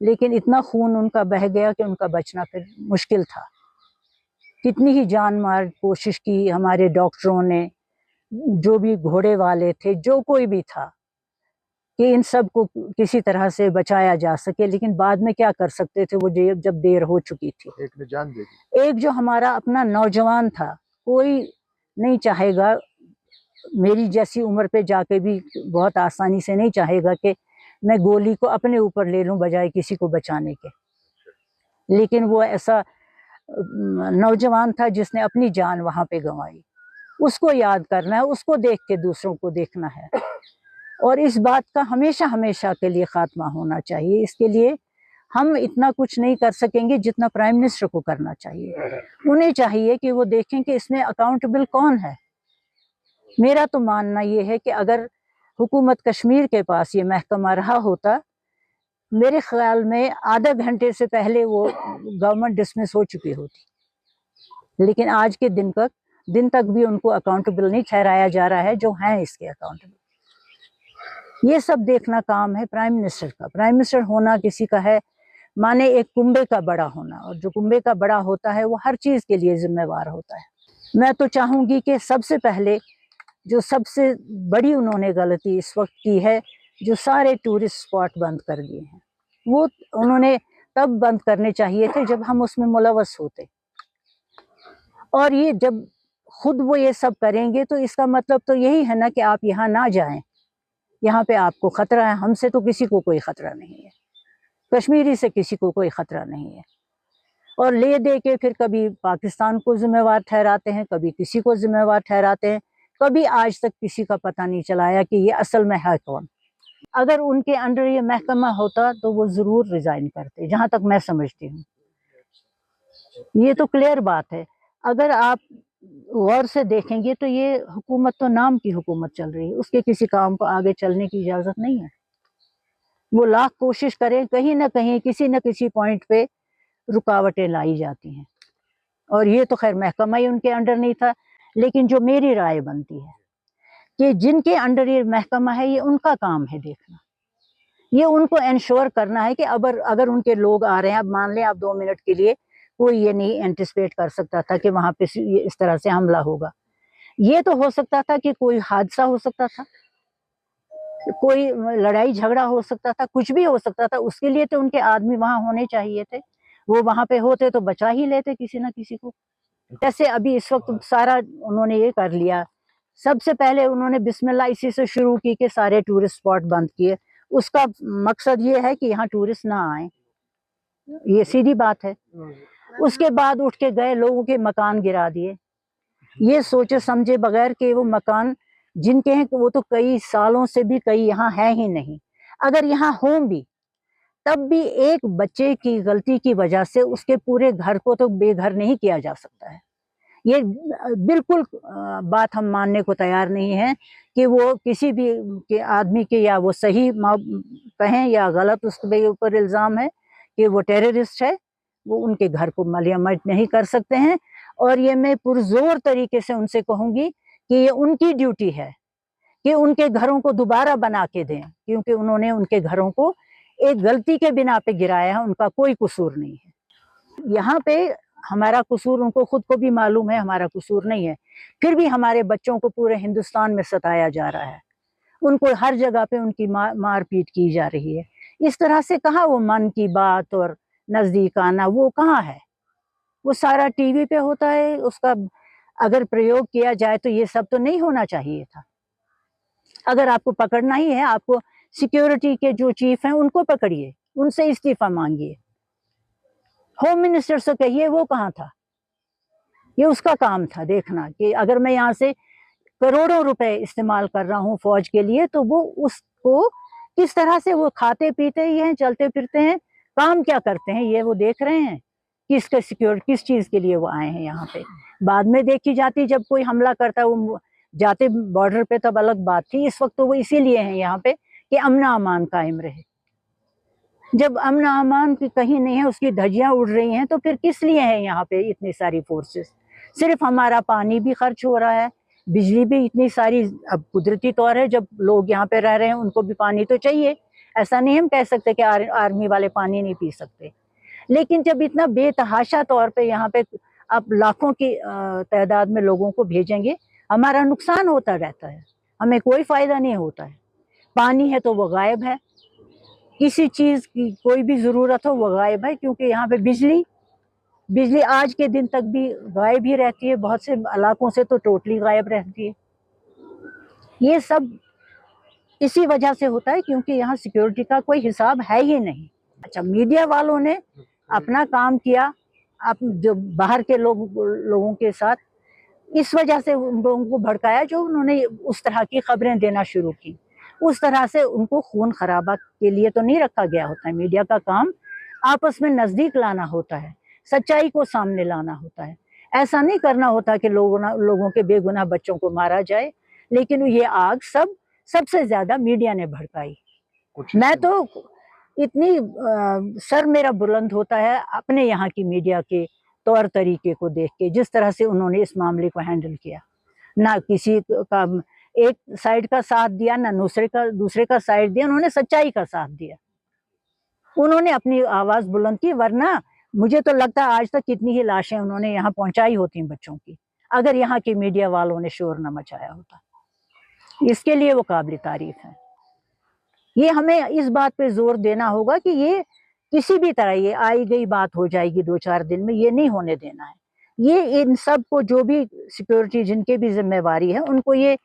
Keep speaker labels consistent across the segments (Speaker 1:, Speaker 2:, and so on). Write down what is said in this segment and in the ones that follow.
Speaker 1: لیکن اتنا خون ان کا بہہ گیا کہ ان کا بچنا پھر مشکل تھا. کتنی ہی جان مار کوشش کی ہمارے ڈاکٹروں نے، جو بھی گھوڑے والے تھے، جو کوئی بھی تھا، کہ ان سب کو کسی طرح سے بچایا جا سکے، لیکن بعد میں کیا کر سکتے تھے، وہ جب دیر ہو چکی تھی.
Speaker 2: ایک نے جان دے دی.
Speaker 1: ایک جو ہمارا اپنا نوجوان تھا، کوئی نہیں چاہے گا، میری جیسی عمر پہ جا کے بھی بہت آسانی سے نہیں چاہے گا کہ میں گولی کو اپنے اوپر لے لوں بجائے کسی کو بچانے کے. لیکن وہ ایسا نوجوان تھا جس نے اپنی جان وہاں پہ گنوائی. اس کو یاد کرنا ہے، اس کو دیکھ کے دوسروں کو دیکھنا ہے، اور اس بات کا ہمیشہ ہمیشہ کے لیے خاتمہ ہونا چاہیے. اس کے لیے ہم اتنا کچھ نہیں کر سکیں گے جتنا پرائم منسٹر کو کرنا چاہیے. انہیں چاہیے کہ وہ دیکھیں کہ اس میں اکاؤنٹیبل کون ہے. میرا تو ماننا یہ ہے کہ اگر حکومت کشمیر کے پاس یہ محکمہ رہا ہوتا، میرے خیال میں آدھا گھنٹے سے پہلے وہ گورنمنٹ ڈسمس ہو چکی ہوتی. لیکن آج کے دن تک بھی ان کو اکاؤنٹیبل نہیں ٹھہرایا جا رہا ہے جو ہیں اس کے اکاؤنٹیبل. یہ سب دیکھنا کام ہے پرائم منسٹر کا. پرائم منسٹر ہونا کسی کا ہے مانے ایک کنبے کا بڑا ہونا، اور جو کنبے کا بڑا ہوتا ہے وہ ہر چیز کے لیے ذمہ وار ہوتا ہے. میں تو چاہوں گی کہ سب سے پہلے جو سب سے بڑی انہوں نے غلطی اس وقت کی ہے، جو سارے ٹورسٹ اسپاٹ بند کر دیے ہیں، وہ انہوں نے تب بند کرنے چاہیے تھے جب ہم اس میں ملوث ہوتے. اور یہ جب خود وہ یہ سب کریں گے تو اس کا مطلب تو یہی ہے نا کہ آپ یہاں نہ جائیں، یہاں پہ آپ کو خطرہ ہے. ہم سے تو کسی کو کوئی خطرہ نہیں ہے، کشمیری سے کسی کو کوئی خطرہ نہیں ہے. اور لے دے کے پھر کبھی پاکستان کو ذمہ وار ٹھہراتے ہیں، کبھی کسی کو ذمہ وار ٹھہراتے ہیں. کبھی آج تک کسی کا پتہ نہیں چلایا کہ یہ اصل میں ہے کون. اگر ان کے انڈر یہ محکمہ ہوتا تو وہ ضرور ریزائن کرتے، جہاں تک میں سمجھتی ہوں. یہ تو کلیئر بات ہے. اگر آپ غور سے دیکھیں گے تو یہ حکومت تو نام کی حکومت چل رہی ہے، اس کے کسی کام کو آگے چلنے کی اجازت نہیں ہے. وہ لاکھ کوشش کریں، کہیں نہ کہیں کسی نہ کسی پوائنٹ پہ رکاوٹیں لائی جاتی ہیں. اور یہ تو خیر محکمہ ہی ان کے انڈر نہیں تھا. لیکن جو میری رائے بنتی ہے کہ جن کے انڈر یہ محکمہ ہے، یہ ان کا کام ہے دیکھنا. یہ ان کو انشور کرنا ہے کہ اگر ان کے لوگ آ رہے ہیں، اب مان لیں آپ 2 منٹ کے لیے، کوئی یہ نہیں اینٹیسپیٹ کر سکتا تھا کہ وہاں پہ اس طرح سے حملہ ہوگا. یہ تو ہو سکتا تھا کہ کوئی حادثہ ہو سکتا تھا، کوئی لڑائی جھگڑا ہو سکتا تھا، کچھ بھی ہو سکتا تھا. اس کے لیے تو ان کے آدمی وہاں ہونے چاہیے تھے. وہ وہاں پہ ہوتے تو بچا ہی لیتے کسی نہ کسی کو. جیسے ابھی اس وقت سارا انہوں نے یہ کر لیا. سب سے پہلے انہوں نے بسم اللہ اسی سے شروع کی کہ سارے ٹورسٹ اسپاٹ بند کیے. اس کا مقصد یہ ہے کہ یہاں ٹورسٹ نہ آئیں، یہ سیدھی بات ہے. اس کے بعد اٹھ کے گئے لوگوں کے مکان گرا دیے، یہ سوچے سمجھے بغیر کہ وہ مکان جن کے ہیں وہ تو کئی سالوں سے بھی کئی یہاں ہیں ہی نہیں. اگر یہاں ہوں بھی تب بھی ایک بچے کی غلطی کی وجہ سے اس کے پورے گھر کو تو بے گھر نہیں کیا جا سکتا ہے. یہ بالکل بات ہم ماننے کو تیار نہیں ہے کہ وہ کسی بھی کے آدمی کے، یا وہ صحیح کہیں یا غلط اس کے اوپر الزام ہے کہ وہ ٹیررسٹ ہے، وہ ان کے گھر کو ملامت نہیں کر سکتے ہیں. اور یہ میں پرزور طریقے سے ان سے کہوں گی کہ یہ ان کی ڈیوٹی ہے کہ ان کے گھروں کو دوبارہ بنا کے دیں، کیونکہ انہوں نے ان کے گھروں کو ایک غلطی کے بنا پہ گرایا ہے. ان کا کوئی قصور نہیں ہے. یہاں پہ ہمارا قصور ان کو خود کو بھی معلوم ہے، ہمارا قصور نہیں ہے. پھر بھی ہمارے بچوں کو پورے ہندوستان میں ستایا جا رہا ہے، ان کو ہر جگہ پہ ان کی مار پیٹ کی جا رہی ہے. اس طرح سے کہاں وہ من کی بات اور نزدیک آنا وہ کہاں ہے؟ وہ سارا ٹی وی پہ ہوتا ہے. اس کا اگر پریوگ کیا جائے تو یہ سب تو نہیں ہونا چاہیے تھا. اگر آپ کو پکڑنا ہی ہے، آپ کو سیکیورٹی کے جو چیف ہیں ان کو پکڑیے، ان سے استعفیٰ مانگیے. ہوم منسٹر سے کہیے وہ کہاں تھا. یہ اس کا کام تھا دیکھنا کہ اگر میں یہاں سے کروڑوں روپے استعمال کر رہا ہوں فوج کے لیے تو وہ اس کو کس طرح سے وہ کھاتے پیتے ہی ہیں، چلتے پھرتے ہیں، کام کیا کرتے ہیں یہ وہ دیکھ رہے ہیں. کس کا سیکیورٹی، کس چیز کے لیے وہ آئے ہیں یہاں پہ. بعد میں دیکھی جاتی جب کوئی حملہ کرتا ہے وہ جاتے بارڈر پہ تب الگ بات تھی. اس وقت تو وہ اسی لیے ہیں یہاں پہ کہ امن امان قائم رہے. جب امن امان کی کہیں نہیں ہے، اس کی دھجیاں اڑ رہی ہیں، تو پھر کس لیے ہیں یہاں پہ اتنی ساری فورسز؟ صرف ہمارا پانی بھی خرچ ہو رہا ہے، بجلی بھی اتنی ساری. اب قدرتی طور ہے جب لوگ یہاں پہ رہ رہے ہیں ان کو بھی پانی تو چاہیے. ایسا نہیں ہم کہہ سکتے کہ آرمی والے پانی نہیں پی سکتے، لیکن جب اتنا بے تحاشا طور پہ یہاں پہ آپ لاکھوں کی تعداد میں لوگوں کو بھیجیں گے، ہمارا نقصان ہوتا رہتا ہے، ہمیں کوئی فائدہ نہیں ہوتا ہے۔ پانی ہے تو وہ غائب ہے، کسی چیز کی کوئی بھی ضرورت ہو وہ غائب ہے، کیونکہ یہاں پہ بجلی آج کے دن تک بھی غائب ہی رہتی ہے، بہت سے علاقوں سے تو ٹوٹلی غائب رہتی ہے۔ یہ سب اسی وجہ سے ہوتا ہے کیونکہ یہاں سیکیورٹی کا کوئی حساب ہے ہی نہیں۔ اچھا، میڈیا والوں نے اپنا کام کیا، جو باہر کے لوگوں کے ساتھ اس وجہ سے ان لوگوں کو بھڑکایا جو انہوں نے اس طرح کی خبریں دینا شروع کی۔ اس طرح سے ان کو خون خرابہ کے لیے تو نہیں رکھا گیا ہوتا ہے۔ میڈیا کا کام آپس میں نزدیک لانا ہوتا ہے، سچائی کو سامنے لانا ہوتا ہے۔ ایسا نہیں کرنا ہوتا کہ لوگوں کے بے گناہ بچوں کو مارا جائے، لیکن یہ آگ سب سے زیادہ میڈیا نے بھڑکائی۔ میں تو اتنی سر میرا بلند ہوتا ہے اپنے یہاں کی میڈیا کے طور طریقے کو دیکھ کے، جس طرح سے انہوں نے اس معاملے کو ہینڈل کیا، نہ کسی کا ایک سائیڈ کا ساتھ دیا، نہ دوسرے کا سائیڈ دیا، انہوں نے سچائی کا ساتھ دیا، انہوں نے اپنی آواز بلند کی۔ ورنہ مجھے تو لگتا ہے آج تک کتنی ہی لاشیں انہوں نے یہاں پہنچائی ہوتی بچوں کی، اگر یہاں کی میڈیا والوں نے شور نہ مچایا ہوتا۔ اس کے لیے وہ قابل تعریف ہے۔ یہ ہمیں اس بات پہ زور دینا ہوگا کہ یہ کسی بھی طرح یہ آئی گئی بات ہو جائے گی 2-4 دن میں، یہ نہیں ہونے دینا ہے۔ یہ ان سب کو جو بھی سیکیورٹی جن کے بھی ذمہ واری ہے، ان کو یہ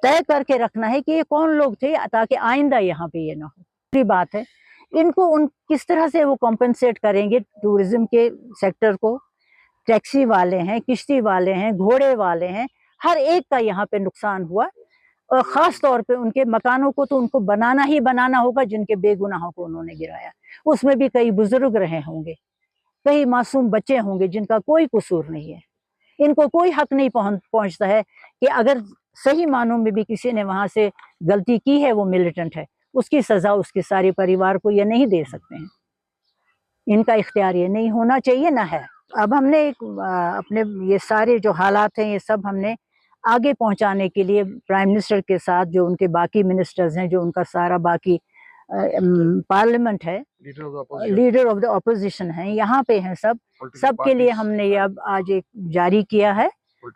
Speaker 1: طے کر کے رکھنا ہے کہ یہ کون لوگ تھے تاکہ آئندہ یہاں پہ یہ نہ ہو۔ دوسری بات ہے ان کو کس طرح سے وہ کمپنسیٹ کریں گے ٹورزم کے سیکٹر کو۔ ٹیکسی والے ہیں، کشتی والے ہیں، گھوڑے والے ہیں، ہر ایک کا یہاں پہ نقصان ہوا، اور خاص طور پہ ان کے مکانوں کو تو ان کو بنانا ہی بنانا ہوگا جن کے بے گناہوں کو انہوں نے گرایا۔ اس میں بھی کئی بزرگ رہے ہوں گے، کئی معصوم بچے ہوں گے جن کا کوئی قصور نہیں ہے۔ ان کو کوئی حق نہیں پہنچتا ہے کہ اگر صحیح معنوں میں بھی کسی نے وہاں سے غلطی کی ہے، وہ ملیٹنٹ ہے، اس کی سزا اس کے سارے پریوار کو یہ نہیں دے سکتے ہیں۔ ان کا اختیار یہ نہیں ہونا چاہیے، نہ ہے۔ اب ہم نے اپنے یہ سارے جو حالات ہیں یہ سب ہم نے آگے پہنچانے کے لیے پرائم منسٹر کے ساتھ جو ان کے باقی منسٹرز ہیں، جو ان کا سارا باقی پارلیمنٹ ہے، لیڈر آف دا اپوزیشن ہیں، یہاں پہ ہیں، سب کے لیے ہم نے یہ اب آج ایک جاری کیا ہے،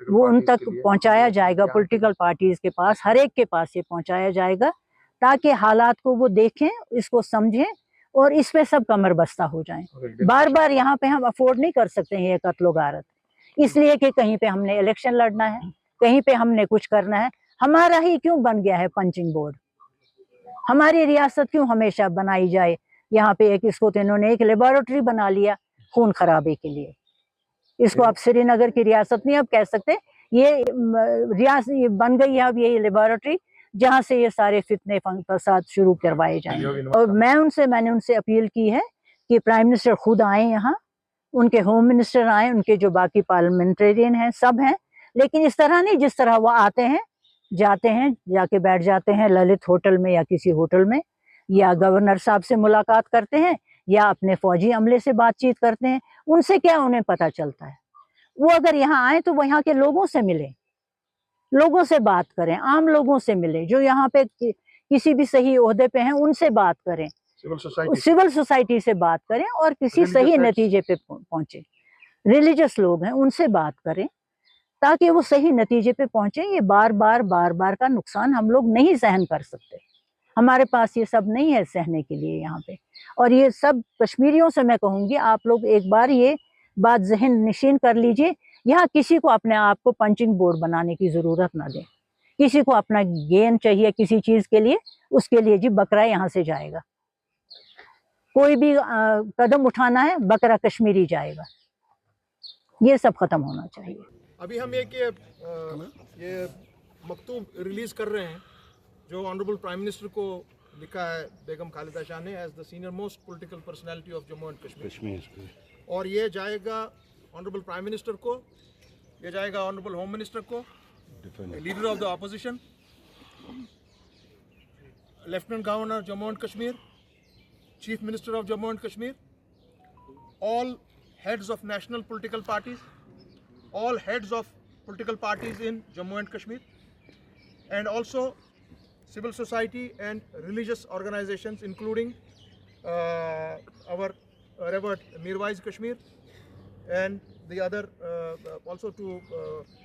Speaker 1: وہ ان تک پہنچایا جائے گا، پولیٹیکل پارٹیز کے پاس، ہر ایک کے پاس یہ پہنچایا جائے گا، تاکہ حالات کو وہ دیکھیں، اس کو سمجھیں اور اس پہ سب کمر بستہ ہو جائیں۔ بار بار یہاں پہ ہم افورڈ نہیں کر سکتے ہیں یہ قتل و غارت، اس لیے کہ کہیں پہ ہم نے الیکشن لڑنا ہے، کہیں پہ ہم نے کچھ کرنا ہے۔ ہمارا ہی کیوں بن گیا ہے پنچنگ بورڈ؟ ہماری ریاست کیوں ہمیشہ بنائی جائے یہاں پہ اس کو تو انہوں نے ایک لیبارٹری بنا لیا خون خرابے کے لیے۔ اس کو آپ سری نگر کی ریاست نہیں اب کہہ سکتے، یہ ریاست بن گئی ہے اب یہ لیبارٹری جہاں سے یہ سارے فتنے فساد شروع کروائے جائیں۔ اور میں نے ان سے اپیل کی ہے کہ پرائم منسٹر خود آئیں یہاں، ان کے ہوم منسٹر آئیں، ان کے جو باقی پارلیمنٹرین ہیں سب ہیں، لیکن اس طرح نہیں جس طرح وہ آتے ہیں، جاتے ہیں، جا کے بیٹھ جاتے ہیں للت ہوٹل میں یا کسی ہوٹل میں، یا گورنر صاحب سے ملاقات کرتے ہیں، یا اپنے فوجی عملے سے بات چیت کرتے ہیں۔ ان سے کیا انہیں پتہ چلتا ہے؟ وہ اگر یہاں آئیں تو وہ یہاں کے لوگوں سے ملیں، لوگوں سے بات کریں، عام لوگوں سے ملیں جو یہاں پہ کسی بھی صحیح عہدے پہ ہیں، ان سے بات کریں، سول سوسائٹی سے بات کریں اور کسی صحیح نتیجے پہ پہنچیں۔ ریلیجس لوگ ہیں، ان سے بات کریں تاکہ وہ صحیح نتیجے پہ پہنچیں۔ یہ بار بار کا نقصان ہم لوگ نہیں سہن کر سکتے، ہمارے پاس یہ سب نہیں ہے سہنے کے لیے یہاں پہ۔ اور یہ سب کشمیریوں سے میں کہوں گی، آپ لوگ ایک بار یہ بات ذہن نشین کر لیجئے، یہاں کسی کو اپنے آپ کو پنچنگ بورڈ بنانے کی ضرورت نہ دیں۔ کسی کو اپنا گین چاہیے کسی چیز کے لیے، اس کے لیے جی بکرا یہاں سے جائے گا، کوئی بھی قدم اٹھانا ہے بکرا کشمیری جائے گا، یہ سب ختم ہونا چاہیے۔
Speaker 2: ابھی ہم یہ مکتوب ریلیز کر رہے ہیں جو آنریبل پرائم منسٹر کو لکھا ہے بیگم خالدہ شاہ نے as the senior most political personality of Jammu and Kashmir, اور یہ جائے گا آنریبل پرائم منسٹر کو، یہ جائے گا آنریبل ہوم منسٹر کو، leader of the opposition, lieutenant governor Jammu and Kashmir, chief minister of Jammu and Kashmir, all heads of national political parties, all heads of political parties in Jammu and Kashmir, and also civil society and religious organizations, including our Revered Mirwais Kashmir and the other also to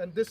Speaker 2: And this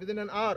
Speaker 2: within an hour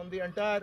Speaker 2: on the entire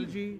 Speaker 2: LG,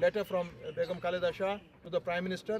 Speaker 2: letter from Begum Khaleda Shah to the Prime Minister.